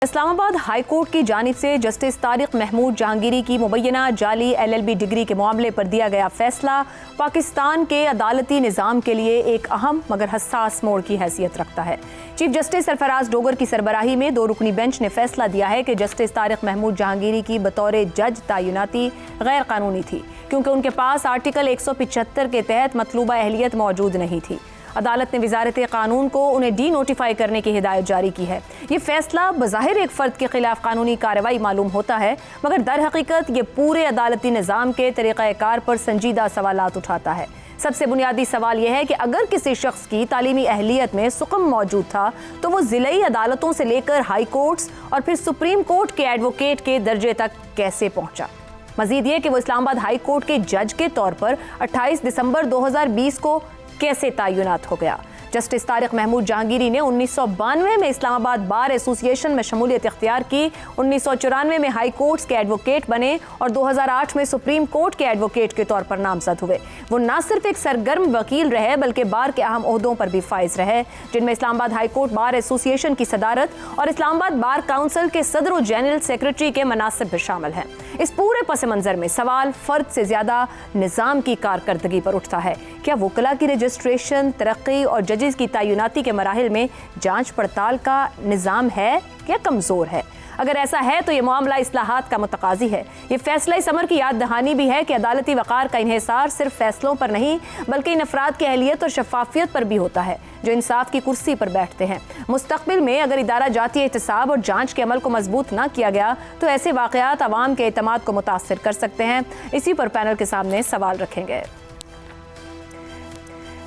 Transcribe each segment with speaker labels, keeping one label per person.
Speaker 1: اسلام آباد high court کی جانب سے جسٹس طارق محمود جہانگیری کی مبینہ جعلی LLB ڈگری کے معاملے پر دیا گیا فیصلہ پاکستان کے عدالتی نظام کے لیے ایک اہم مگر حساس موڑ کی حیثیت رکھتا ہے۔ چیف جسٹس سرفراز ڈوگر کی سربراہی میں 2 رکنی بینچ نے فیصلہ دیا ہے کہ جسٹس طارق محمود جہانگیری کی بطور جج تعیناتی غیر قانونی تھی، کیونکہ ان کے پاس آرٹیکل 175 کے تحت مطلوبہ اہلیت موجود نہیں تھی۔ عدالت نے وزارت قانون کو انہیں ڈی نوٹیفائی کرنے کی ہدایت جاری کی ہے۔ یہ فیصلہ بظاہر ایک فرد کے خلاف قانونی کارروائی معلوم ہوتا ہے، مگر در حقیقت یہ پورے عدالتی نظام کے طریقہ کار پر سنجیدہ سوالات اٹھاتا ہے۔ سب سے بنیادی سوال یہ ہے کہ اگر کسی شخص کی تعلیمی اہلیت میں سقم موجود تھا تو وہ ضلعی عدالتوں سے لے کر ہائی کورٹس اور پھر سپریم کورٹ کے ایڈوکیٹ کے درجے تک کیسے پہنچا؟ مزید یہ کہ وہ اسلام آباد ہائی کورٹ کے جج کے طور پر 28 دسمبر 2020 کو کیسے تعینات ہو گیا؟ جسٹس طارق محمود جہانگیری نے 1992 میں اسلام آباد بار ایسوسی ایشن میں شمولیت اختیار کی، 1994 میں ہائی کورٹس کے ایڈوکیٹ بنے اور 2008 میں سپریم کورٹ کے ایڈوکیٹ کے طور پر نامزد ہوئے۔ وہ نہ صرف ایک سرگرم وکیل رہے بلکہ بار کے اہم عہدوں پر بھی فائز رہے، جن میں اسلام آباد ہائی کورٹ بار ایسوسی ایشن کی صدارت اور اسلام آباد بار کونسل کے صدر و جنرل سیکرٹری کے مناصب بھی شامل ہیں۔ اس پورے پس منظر میں سوال فرد سے زیادہ نظام کی کارکردگی پر اٹھتا ہے۔ کیا وکلاء کی رجسٹریشن، ترقی اور ججز کی تعیناتی کے مراحل میں جانچ پڑتال کا نظام ہے یا کمزور ہے؟ اگر ایسا ہے تو یہ معاملہ اصلاحات کا متقاضی ہے۔ یہ فیصلہ اس امر کی یاد دہانی بھی ہے کہ عدالتی وقار کا انحصار صرف فیصلوں پر نہیں بلکہ ان افراد کی اہلیت اور شفافیت پر بھی ہوتا ہے جو انصاف کی کرسی پر بیٹھتے ہیں۔ مستقبل میں اگر ادارہ جاتی احتساب اور جانچ کے عمل کو مضبوط نہ کیا گیا تو ایسے واقعات عوام کے اعتماد کو متاثر کر سکتے ہیں۔ اسی پر پینل کے سامنے سوال رکھیں گے۔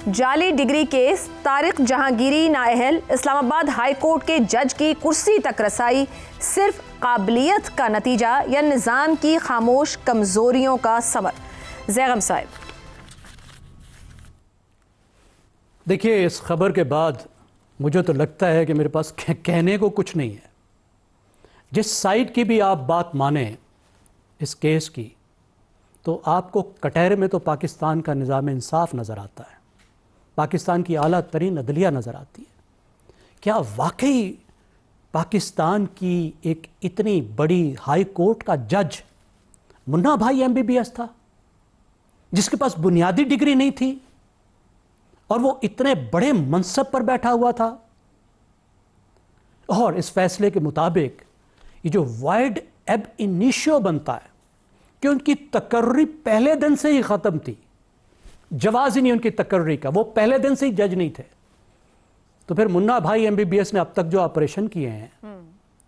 Speaker 1: جعلی ڈگری کیس، طارق جہانگیری نااہل، اسلام آباد ہائی کورٹ کے جج کی کرسی تک رسائی صرف قابلیت کا نتیجہ یا نظام کی خاموش کمزوریوں کا ثمر؟ زیغم صاحب۔
Speaker 2: دیکھیے، اس خبر کے بعد مجھے تو لگتا ہے کہ میرے پاس کہنے کو کچھ نہیں ہے۔ جس سائڈ کی بھی آپ بات مانیں اس کیس کی تو آپ کو کٹہرے میں تو پاکستان کا نظام انصاف نظر آتا ہے، پاکستان کی اعلیٰ ترین عدلیہ نظر آتی ہے۔ کیا واقعی پاکستان کی ایک اتنی بڑی ہائی کورٹ کا جج منا بھائی MBBS تھا جس کے پاس بنیادی ڈگری نہیں تھی اور وہ اتنے بڑے منصب پر بیٹھا ہوا تھا؟ اور اس فیصلے کے مطابق یہ جو وائڈ ایب انیشیو بنتا ہے کہ ان کی تقرری پہلے دن سے ہی ختم تھی، جواز ہی نہیں ان کی تقرری کا، وہ پہلے دن سے ہی جج نہیں تھے، تو پھر منا بھائی MBBS نے اب تک جو آپریشن کیے ہیں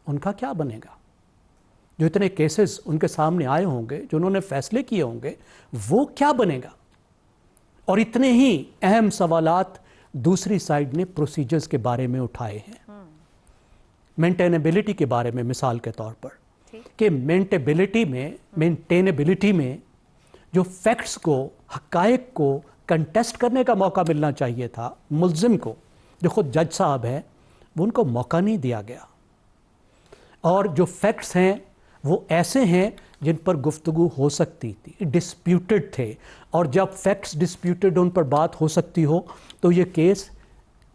Speaker 2: ان کا کیا بنے گا؟ جو اتنے کیسز ان کے سامنے آئے ہوں گے، جو انہوں نے فیصلے کیے ہوں گے، وہ کیا بنے گا؟ اور اتنے ہی اہم سوالات دوسری سائیڈ نے پروسیجرز کے بارے میں اٹھائے ہیں، مینٹینیبلٹی کے بارے میں، مثال کے طور پر کہ مینٹینیبلٹی میں جو فیکٹس کو، حقائق کو کنٹیسٹ کرنے کا موقع ملنا چاہیے تھا ملزم کو، جو خود جج صاحب ہیں، وہ ان کو موقع نہیں دیا گیا۔ اور جو فیکٹس ہیں وہ ایسے ہیں جن پر گفتگو ہو سکتی تھی، ڈسپیوٹڈ تھے، اور جب فیکٹس ڈسپیوٹڈ ان پر بات ہو سکتی ہو تو یہ کیس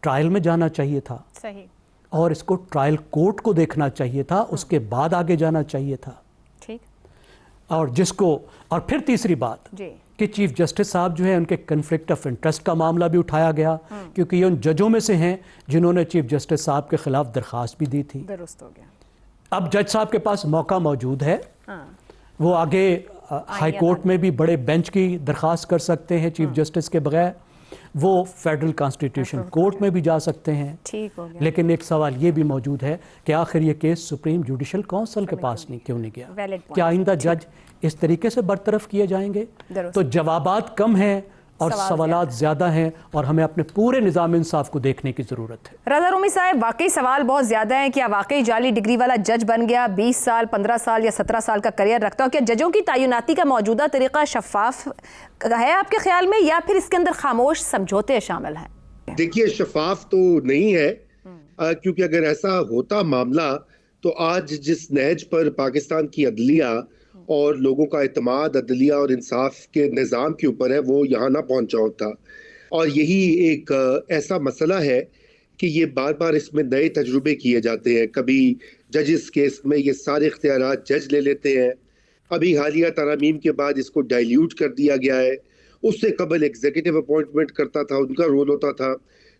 Speaker 2: ٹرائل میں جانا چاہیے تھا،
Speaker 1: صحیح، اور
Speaker 2: اس کو ٹرائل کورٹ کو دیکھنا چاہیے تھا، اس کے بعد آگے جانا چاہیے تھا۔ اور اور پھر تیسری بات کہ چیف جسٹس صاحب جو ہے ان کے کنفلکٹ آف انٹرسٹ کا معاملہ بھی اٹھایا گیا، کیونکہ یہ ان ججوں میں سے ہیں جنہوں نے چیف جسٹس صاحب کے خلاف درخواست بھی دی تھی۔
Speaker 1: درست ہو گیا۔
Speaker 2: اب جج صاحب کے پاس موقع موجود ہے، وہ آگے ہائی کورٹ میں بھی بڑے بینچ کی درخواست کر سکتے ہیں چیف جسٹس کے بغیر، وہ فیڈرل کانسٹیٹیوشن کورٹ میں بھی جا سکتے ہیں۔ لیکن ایک سوال یہ بھی موجود ہے کہ آخر یہ کیس سپریم جوڈیشل کونسل کے پاس کیوں نہیں گیا؟ کیا آئندہ جج اس طریقے سے برطرف کیے جائیں گے؟ تو جوابات کم ہیں اور سوالات زیادہ ہیں، اور ہمیں اپنے پورے نظام انصاف کو دیکھنے کی ضرورت ہے۔
Speaker 1: رضا رومی صاحب، واقعی سوال بہت زیادہ ہیں۔ کیا واقعی جعلی ڈگری والا جج بن گیا، 20 سال، 15 سال یا 17 سال کا کریئر رکھتا ہو؟ کیا ججوں کی تعیناتی کا موجودہ طریقہ شفاف ہے آپ کے خیال میں، یا پھر اس کے اندر خاموش سمجھوتے شامل ہیں؟
Speaker 3: دیکھیے، شفاف تو نہیں ہے، کیونکہ اگر ایسا ہوتا معاملہ تو آج جس نہج پر پاکستان کی عدلیہ اور لوگوں کا اعتماد عدلیہ اور انصاف کے نظام کے اوپر ہے، وہ یہاں نہ پہنچا ہوتا۔ اور یہی ایک ایسا مسئلہ ہے کہ یہ بار بار اس میں نئے تجربے کیے جاتے ہیں، کبھی ججز کیس میں یہ سارے اختیارات جج لے لیتے ہیں. ابھی حالیہ ترامیم کے بعد اس کو ڈائلیوٹ کر دیا گیا ہے. اس سے قبل ایگزیکٹو اپوائنٹمنٹ کرتا تھا, ان کا رول ہوتا تھا,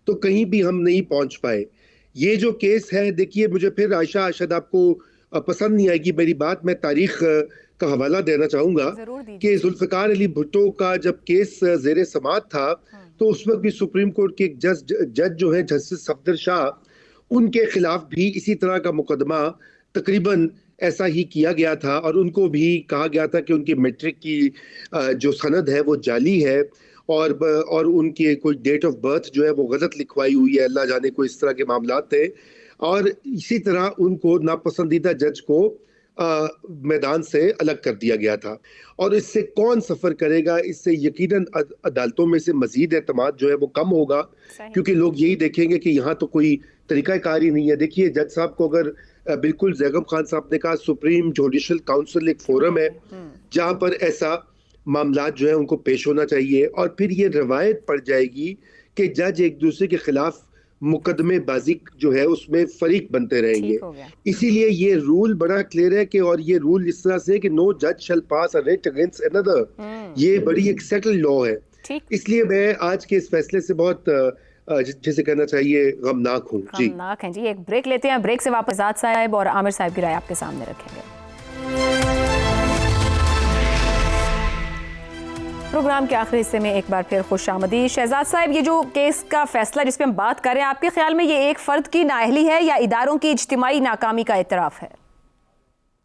Speaker 3: تو کہیں بھی ہم نہیں پہنچ پائے. یہ جو کیس ہے, دیکھیے مجھے پھر عائشہ شاید آپ کو پسند نہیں آئے گی میری بات, میں تاریخ کا حوالہ دینا چاہوں گا کہ ذوالفقار علی بھٹو کا جب کیس زیر سماعت تھا تو اس وقت بھی سپریم کورٹ کے ایک جج جو ہیں جسٹس صفدر شاہ, ان کے خلاف بھی اسی طرح کا مقدمہ تقریباً ایسا ہی کیا گیا تھا, اور ان کو بھی کہا گیا تھا کہ ان کی میٹرک کی جو سند ہے وہ جعلی ہے, اور ان کی کوئی ڈیٹ آف برتھ جو ہے وہ غلط لکھوائی ہوئی ہے, اللہ جانے کو اس طرح کے معاملات تھے. اور اسی طرح ان کو ناپسندیدہ جج کو میدان سے الگ کر دیا گیا تھا. اور اس سے کون سفر کرے گا؟ اس سے یقیناً عدالتوں میں سے مزید اعتماد جو ہے وہ کم ہوگا, کیونکہ لوگ یہی دیکھیں گے کہ یہاں تو کوئی طریقہ کار ہی نہیں ہے. دیکھیے جج صاحب کو اگر بالکل زیغم خان صاحب نے کہا, سپریم جوڈیشل کاؤنسل ایک فورم ہے جہاں پر ایسا معاملات جو ہے ان کو پیش ہونا چاہیے, اور پھر یہ روایت پڑ جائے گی کہ جج ایک دوسرے کے خلاف مقدمے بازی جو ہے اس میں فریق بنتے رہیں گے. اسی لیے یہ رول بڑا کلیئر ہے کہ, اور یہ رول اس طرح سے کہ نو جج شل پاس اے ریٹ اگینسٹ انادر, یہ بڑی ایک سیٹل لا ہے. اس لیے میں آج کے اس فیصلے سے بہت جسے کہنا چاہیے غمناک ہوں.
Speaker 1: غمناک ہیں جی. ایک بریک لیتے ہیں, بریک سے واپس آزاد صاحب اور عامر صاحب کی رائے آپ کے سامنے رکھیں گے. پروگرام کے آخری حصے میں ایک بار پھر خوش آمدید. شہزاد صاحب, یہ جو کیس کا فیصلہ جس پہ ہم بات کر رہے ہیں, آپ کے خیال میں یہ ایک فرد کی نااہلی ہے یا اداروں کی اجتماعی ناکامی کا اعتراف ہے؟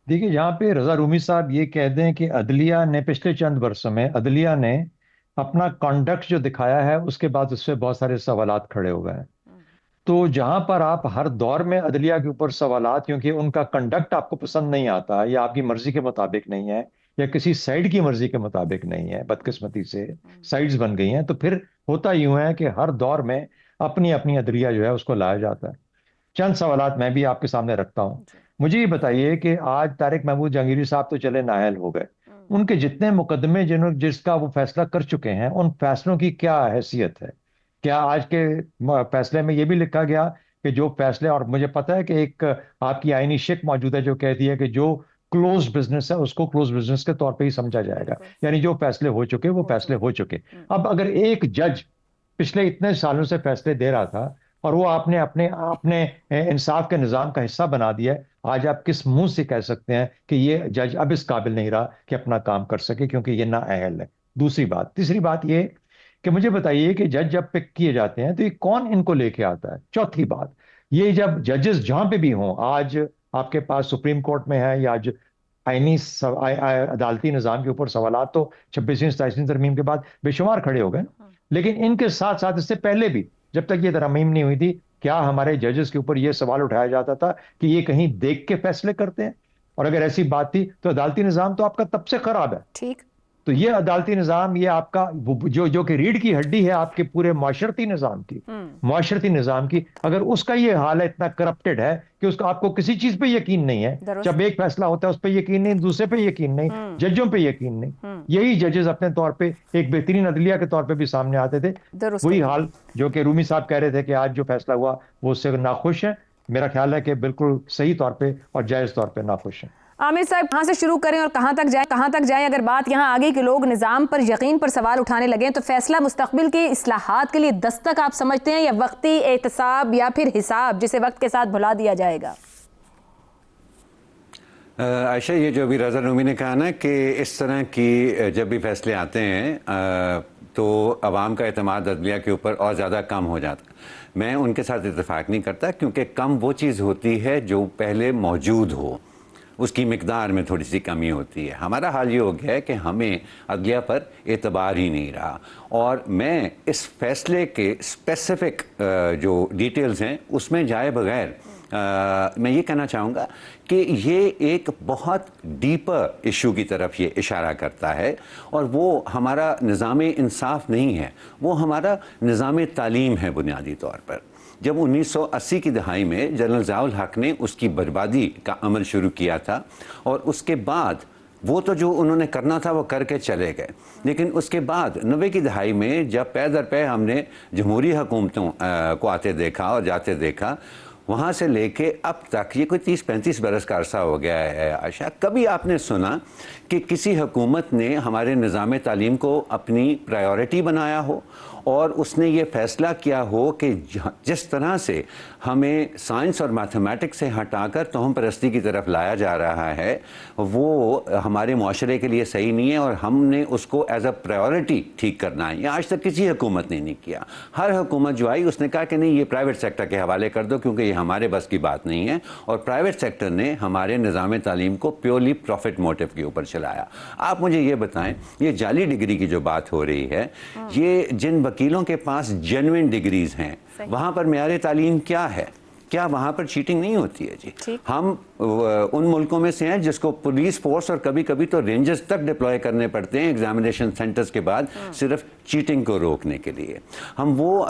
Speaker 4: دیکھیے یہاں پہ رضا رومی صاحب یہ کہہ دیں کہ عدلیہ نے پچھلے چند برسوں میں عدلیہ نے اپنا کانڈکٹ جو دکھایا ہے اس کے بعد اس سے بہت سارے سوالات کھڑے ہو گئے ہیں. تو جہاں پر آپ ہر دور میں عدلیہ کے اوپر سوالات, کیونکہ ان کا کنڈکٹ آپ کو پسند نہیں آتا یا آپ کی مرضی کے مطابق نہیں ہے یا کسی سائیڈ کی مرضی کے مطابق نہیں ہے, بدقسمتی سے سائیڈز بن گئی ہیں, تو پھر ہوتا یوں ہے کہ ہر دور میں اپنی اپنی عدلیہ جو ہے اس کو لایا جاتا ہے. چند سوالات میں بھی آپ کے سامنے رکھتا ہوں. مجھے یہ بتائیے کہ آج طارق محمود جہانگیری صاحب تو چلے نااہل ہو گئے, ان کے جتنے مقدمے جس کا وہ فیصلہ کر چکے ہیں, ان فیصلوں کی کیا حیثیت ہے؟ کیا آج کے فیصلے میں یہ بھی لکھا گیا کہ جو فیصلے, اور مجھے پتا ہے کہ ایک آپ کی آئینی شک موجود ہے جو کہتی ہے کہ جو کلوز بزنس ہے اس کو کلوز بزنس کے طور پہ ہی سمجھا جائے گا, یعنی جو فیصلے ہو چکے وہ فیصلے ہو چکے. اب اگر ایک جج پچھلے اتنے سالوں سے فیصلے دے رہا تھا اور وہ آپ نے اپنے انصاف کے نظام کا حصہ بنا دیا ہے, آج آپ کس منہ سے کہہ سکتے ہیں کہ یہ جج اب اس قابل نہیں رہا کہ اپنا کام کر سکے کیونکہ یہ نااہل ہے؟ دوسری بات. تیسری بات یہ کہ مجھے بتائیے کہ جج جب پک کیے جاتے ہیں تو یہ کون ان کو لے کے آتا ہے؟ چوتھی بات, یہ جب ججز جہاں پہ بھی ہوں, آج آپ کے پاس سپریم کورٹ میں ہے یا آج آئینی عدالتی نظام کے اوپر سوالات تو 26ویں 27ویں ترمیم کے بعد بے شمار کھڑے ہو گئے, لیکن ان کے ساتھ ساتھ اس سے پہلے بھی جب تک یہ ترمیم نہیں ہوئی تھی, کیا ہمارے ججز کے اوپر یہ سوال اٹھایا جاتا تھا کہ یہ کہیں دیکھ کے فیصلے کرتے ہیں؟ اور اگر ایسی بات تھی تو عدالتی نظام تو آپ کا تب سے خراب ہے.
Speaker 1: ٹھیک.
Speaker 4: تو یہ عدالتی نظام, یہ آپ کا جو کہ ریڑھ کی ہڈی ہے آپ کے پورے معاشرتی نظام کی, اگر اس کا یہ حال ہے, اتنا کرپٹڈ ہے کہ اس کا آپ کو کسی چیز پہ یقین نہیں ہے, جب ایک فیصلہ ہوتا ہے اس پہ یقین نہیں, دوسرے پہ یقین نہیں, ججوں پہ یقین نہیں. یہی ججز اپنے طور پہ ایک بہترین عدلیہ کے طور پہ بھی سامنے آتے تھے. وہی حال جو کہ رومی صاحب کہہ رہے تھے کہ آج جو فیصلہ ہوا وہ اس سے ناخوش ہیں. میرا خیال ہے کہ بالکل صحیح طور پہ اور جائز طور پہ ناخوش ہیں.
Speaker 1: عامر صاحب, کہاں سے شروع کریں اور کہاں تک جائیں؟ اگر بات یہاں آگے کہ لوگ نظام پر یقین پر سوال اٹھانے لگیں تو فیصلہ مستقبل کی اصلاحات کے لیے دستک آپ سمجھتے ہیں یا وقتی احتساب یا پھر حساب جسے وقت کے ساتھ بھلا دیا جائے گا؟
Speaker 5: عائشہ, یہ جو ابھی رضا رومی نے کہا نا کہ اس طرح کی جب بھی فیصلے آتے ہیں تو عوام کا اعتماد عدلیہ کے اوپر اور زیادہ کم ہو جاتا. میں ان کے ساتھ اتفاق نہیں کرتا, کیونکہ کم وہ چیز ہوتی ہے جو پہلے موجود ہو, اس کی مقدار میں تھوڑی سی کمی ہوتی ہے. ہمارا حال یہ ہو گیا ہے کہ ہمیں عدلیہ پر اعتبار ہی نہیں رہا, اور میں اس فیصلے کے اسپیسیفک جو ڈیٹیلز ہیں اس میں جائے بغیر میں یہ کہنا چاہوں گا کہ یہ ایک بہت ڈیپر ایشو کی طرف یہ اشارہ کرتا ہے, اور وہ ہمارا نظام انصاف نہیں ہے, وہ ہمارا نظام تعلیم ہے بنیادی طور پر. جب 1980 کی دہائی میں جنرل ضیاء الحق نے اس کی بربادی کا عمل شروع کیا تھا, اور اس کے بعد وہ تو جو انہوں نے کرنا تھا وہ کر کے چلے گئے, لیکن اس کے بعد 90 کی دہائی میں جب پے در پے ہم نے جمہوری حکومتوں کو آتے دیکھا اور جاتے دیکھا, وہاں سے لے کے اب تک یہ کوئی 30-35 برس کا عرصہ ہو گیا ہے عائشہ، کبھی آپ نے سنا کہ کسی حکومت نے ہمارے نظام تعلیم کو اپنی پرائیورٹی بنایا ہو اور اس نے یہ فیصلہ کیا ہو کہ جس طرح سے ہمیں سائنس اور میتھمیٹکس سے ہٹا کر توہم پرستی کی طرف لایا جا رہا ہے وہ ہمارے معاشرے کے لیے صحیح نہیں ہے اور ہم نے اس کو ایز اے پرائیورٹی ٹھیک کرنا ہے؟ یہ آج تک کسی حکومت نے نہیں کیا۔ ہر حکومت جو آئی اس نے کہا کہ نہیں، یہ پرائیویٹ سیکٹر کے حوالے کر دو کیونکہ یہ ہمارے بس کی بات نہیں ہے، اور پرائیویٹ سیکٹر نے ہمارے نظام تعلیم کو پیورلی پروفٹ موٹیو کے اوپر چلایا۔ آپ مجھے یہ بتائیں، یہ جعلی ڈگری کی جو بات ہو رہی ہے، یہ جن وکیلوں کے پاس جینوئن ڈگریز ہیں وہاں پر معیار تعلیم کیا ہے؟ کیا وہاں پر چیٹنگ نہیں ہوتی ہے؟ جی ہم ان ملکوں میں سے ہیں جس کو پولیس فورس اور کبھی کبھی تو رینجرز تک ڈپلوائے کرنے پڑتے ہیں ایگزامینیشن سینٹرز کے بعد صرف چیٹنگ کو روکنے کے لیے۔ ہم وہ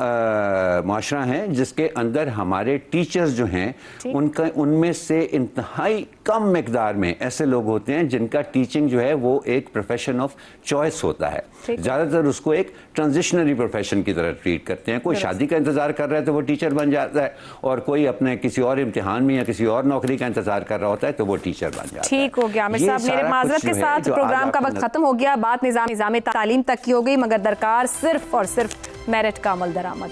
Speaker 5: معاشرہ ہیں جس کے اندر ہمارے ٹیچرز جو ہیں ان میں سے انتہائی کم مقدار میں ایسے لوگ ہوتے ہیں جن کا ٹیچنگ جو ہے وہ ایک پروفیشن آف چوائس ہوتا ہے، زیادہ تر اس کو ایک ٹرانزیشنری پروفیشن کی طرح ٹریٹ کرتے ہیں۔ کوئی شادی کا انتظار کر رہا ہے تو وہ ٹیچر بن جاتا ہے، اور کوئی اپنے کسی اور امتحان میں یا کسی اور نوکری کا انتظار کر رہا ہوتا ہے تو وہ ٹیچر بن جاتا ہے۔
Speaker 1: ٹھیک ہو گیا عامر صاحب، میرے معذرت کے ساتھ پروگرام کا وقت ختم ہو گیا، بات نظام تعلیم تک کی ہو گئی، مگر درکار صرف اور صرف میرٹ کا عمل درآمد۔